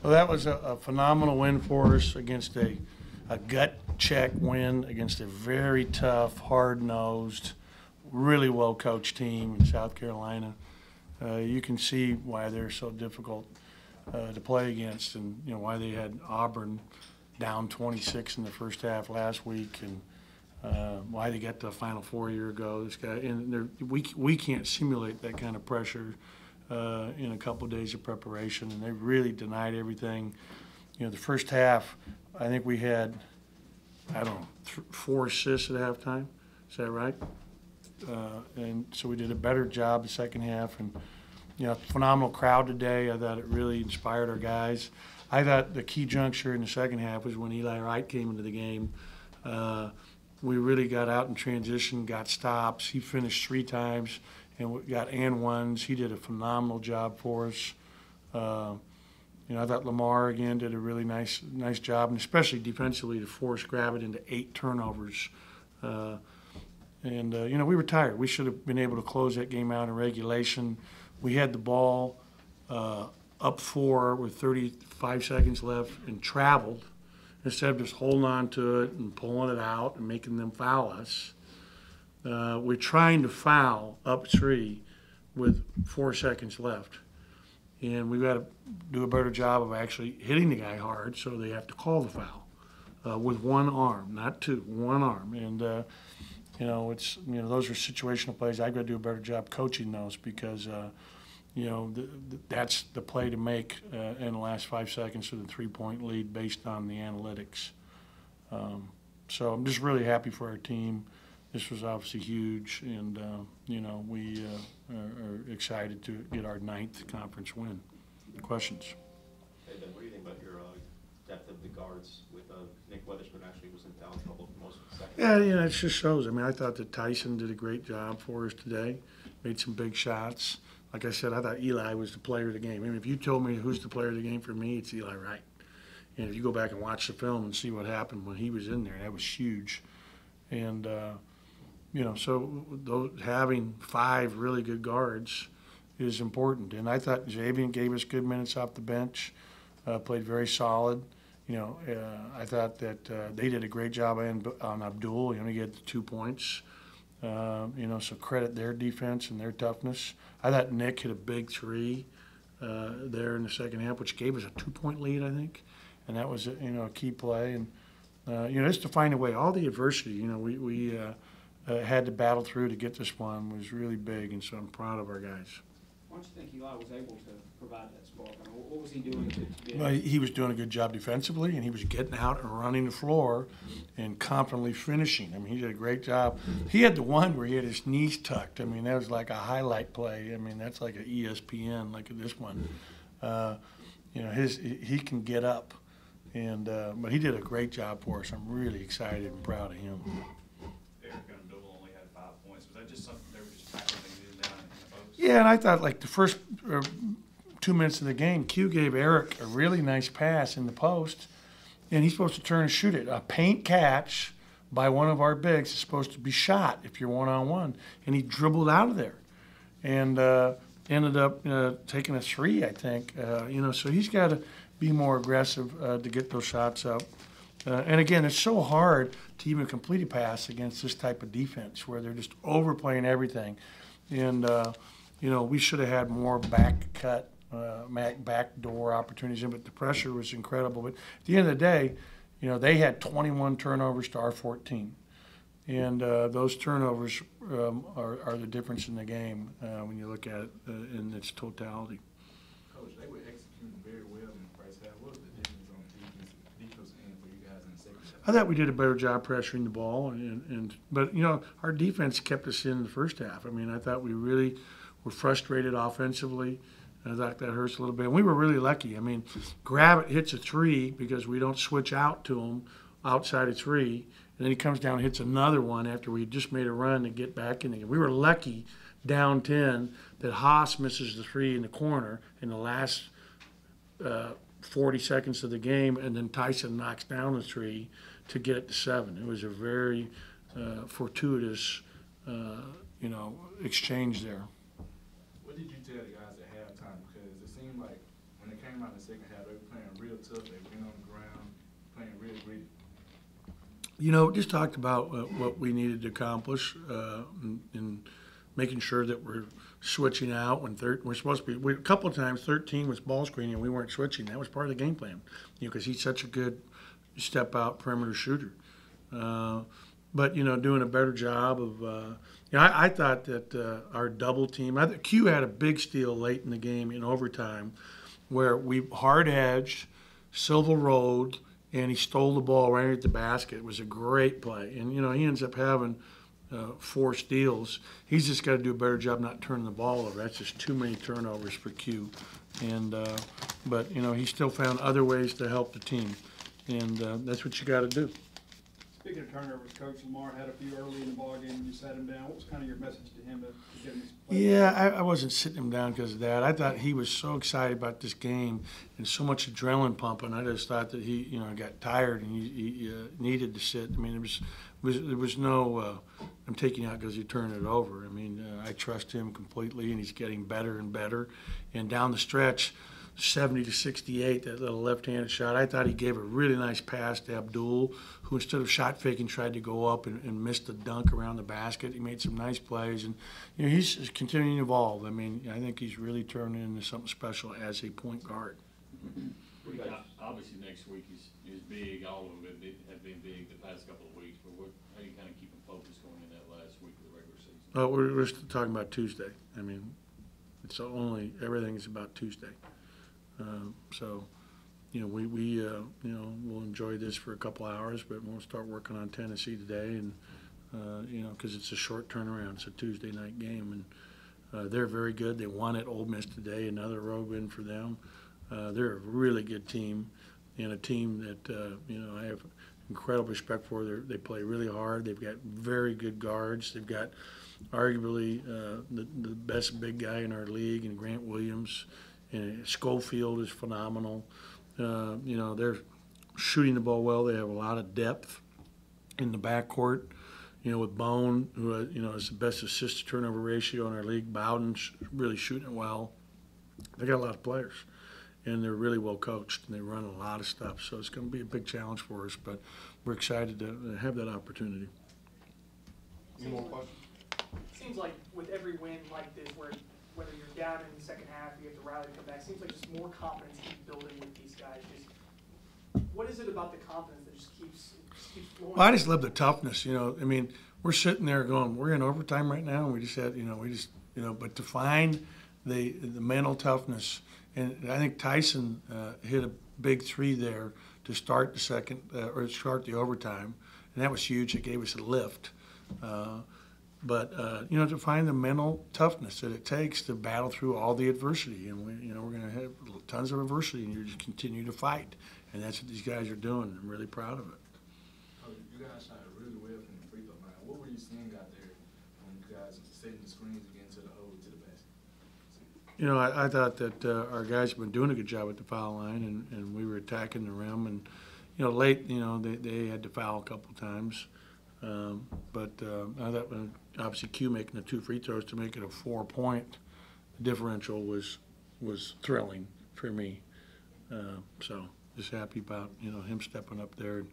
Well, that was a phenomenal win for us against a gut check win against a very tough, hard-nosed, really well-coached team in South Carolina. You can see why they're so difficult to play against, and why they had Auburn down 26 in the first half last week, and why they got to the Final Four a year ago. This guy, and we can't simulate that kind of pressure in a couple of days of preparation, and they really denied everything. The first half, I think we had, I don't know, 4 assists at halftime. Is that right? And so we did a better job the second half, and phenomenal crowd today. I thought it really inspired our guys. I thought the key juncture in the second half was when Eli Wright came into the game. We really got out in transition, got stops. He finished 3 times and we got and ones. He did a phenomenal job for us. I thought Lamar again did a really nice job, and especially defensively to force Gravett into 8 turnovers. We were tired. We should have been able to close that game out in regulation. We had the ball up 4 with 35 seconds left and traveled instead of just holding on to it and pulling it out and making them foul us. We're trying to foul up 3 with 4 seconds left. And we've got to do a better job of actually hitting the guy hard, so they have to call the foul with one arm, not 2, one arm. And, those are situational plays. I've got to do a better job coaching those because, that's the play to make in the last 5 seconds of the 3-point lead based on the analytics. So I'm just really happy for our team. This was obviously huge, and we are excited to get our 9th conference win. Questions? Hey Ben, what do you think about your depth of the guards with Nick Weatherspoon actually was in foul trouble for most of the second? Yeah, it just shows. I mean, I thought that Tyson did a great job for us today, made some big shots. Like I said, I thought Eli was the player of the game. I mean, if you told me who's the player of the game for me, it's Eli Wright. And if you go back and watch the film and see what happened when he was in there, that was huge. And so having 5 really good guards is important. And I thought Xavier gave us good minutes off the bench, played very solid. I thought that they did a great job on Abdul. He only get the 2 points. So credit their defense and their toughness. I thought Nick hit a big 3 there in the second half, which gave us a 2-point lead, I think. And that was, a key play. And, just to find a way, all the adversity, we had to battle through to get this one was really big, and so I'm proud of our guys. Why don't you think Eli was able to provide that spark? I mean, what was he doing to get? Well, he was doing a good job defensively, and he was getting out and running the floor and confidently finishing. I mean, he did a great job. He had the one where he had his knees tucked. I mean, that was like a highlight play. I mean, that's like an ESPN, like this one. He can get up, and but he did a great job for us. I'm really excited and proud of him. Only had 5 points. Was that just something they were just tackling in down in the post? Yeah, and I thought like the first 2 minutes of the game, Q gave Eric a really nice pass in the post, and he's supposed to turn and shoot it. A paint catch by one of our bigs is supposed to be shot if you're one-on-one, and he dribbled out of there and ended up taking a 3, I think. So he's got to be more aggressive to get those shots up. And again, it's so hard to even complete a pass against this type of defense where they're just overplaying everything. And, we should have had more backdoor opportunities, but the pressure was incredible. But at the end of the day, they had 21 turnovers to our 14. And those turnovers are the difference in the game when you look at it in its totality. Coach, they were executing very well in the first half. What was the difference on the defense end for you guys in the second half? I thought we did a better job pressuring the ball, but our defense kept us in the first half. I mean, I thought we really were frustrated offensively. I thought that hurts a little bit. And we were really lucky. I mean, Gravett hits a 3 because we don't switch out to him outside of 3, and then he comes down and hits another one after we just made a run to get back in the game. We were lucky down 10 that Haas misses the 3 in the corner in the last 40 seconds of the game, and then Tyson knocks down the 3 to get it to 7. It was a very fortuitous, exchange there. What did you tell the guys at halftime? Because it seemed like when they came out in the second half. They were playing real tough. They went on the ground, playing real gritty. You know, just talked about what we needed to accomplish in making sure that we're switching out when we're supposed to be. A couple of times, 13 was ball screening, and we weren't switching. That was part of the game plan, you know, because he's such a good step-out perimeter shooter. But, you know, doing a better job of, you know, I thought that our double team, Q had a big steal late in the game in overtime where we hard-edged, Silva rolled, and he stole the ball right at the basket. It was a great play. And, you know, he ends up having 4 steals. He's just got to do a better job not turning the ball over. That's just too many turnovers for Q. And but, you know, he still found other ways to help the team. And that's what you got to do. Speaking of turnovers, Coach, Lamar had a few early in the ballgame and you sat him down. What was kind of your message to him to get him his play? Yeah, I wasn't sitting him down because of that. I thought he was so excited about this game and so much adrenaline pumping. I just thought that he, you know, got tired and he needed to sit. I mean, there was no I'm taking out because you turn it over. I mean, I trust him completely, and he's getting better and better. And down the stretch, 70 to 68, that little left-handed shot. I thought he gave a really nice pass to Abdul, who instead of shot faking tried to go up and missed the dunk around the basket. He made some nice plays, and you know he's continuing to evolve. I mean, I think he's really turning into something special as a point guard. Obviously, next week is big. All of them have been big the past couple of weeks. But how do you kind of keep them focused going in that last week of the regular season? We're still talking about Tuesday. I mean, it's only everything is about Tuesday. So, you know, we you know, we'll enjoy this for a couple hours, but we'll start working on Tennessee today, and you know, because it's a short turnaround. It's a Tuesday night game, and they're very good. They won at Ole Miss today, another road win for them. They're a really good team, and a team that you know I have incredible respect for. They play really hard. They've got very good guards. They've got arguably the best big guy in our league, and Grant Williams. And Schofield is phenomenal. You know, they're shooting the ball well. They have a lot of depth in the backcourt. You know, with Bone, who you know is the best assist-to-turnover ratio in our league. Bowden's really shooting it well. They got a lot of players, and they're really well coached, and they run a lot of stuff. So it's going to be a big challenge for us, but we're excited to have that opportunity. Any more questions? Seems like with every win like this, whether you're down in the second half, you have to rally, come back. Seems like just more confidence keeps building with these guys. Just what is it about the confidence that just keeps flowing? Well, I just love the toughness. You know, I mean, we're sitting there going, we're in overtime right now, and we just had, you know, but to find the mental toughness, and I think Tyson hit a big 3 there to start the second or start the overtime, and that was huge. It gave us a lift. But you know, to find the mental toughness that it takes to battle through all the adversity, and we're going to have tons of adversity, and you just continue to fight, and that's what these guys are doing. I'm really proud of it. Oh, you guys shot really well from the free throw line. What were you seeing out there when you guys setting the screens again to the hole to the basket? You know, I thought that our guys have been doing a good job at the foul line, and we were attacking the rim, and you know, late, you know, they had to foul a couple times. But I thought obviously Q making the 2 free throws to make it a 4-point differential was thrilling for me. So just happy about, you know, him stepping up there and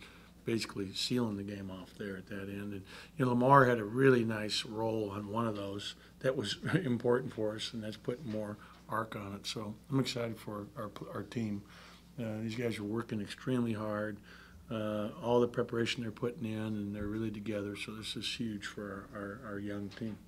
basically sealing the game off there at that end. And you know, Lamar had a really nice roll on one of those that was important for us, and that's putting more arc on it. So I'm excited for our team. These guys are working extremely hard. All the preparation they're putting in, and they're really together. So this is huge for our young team.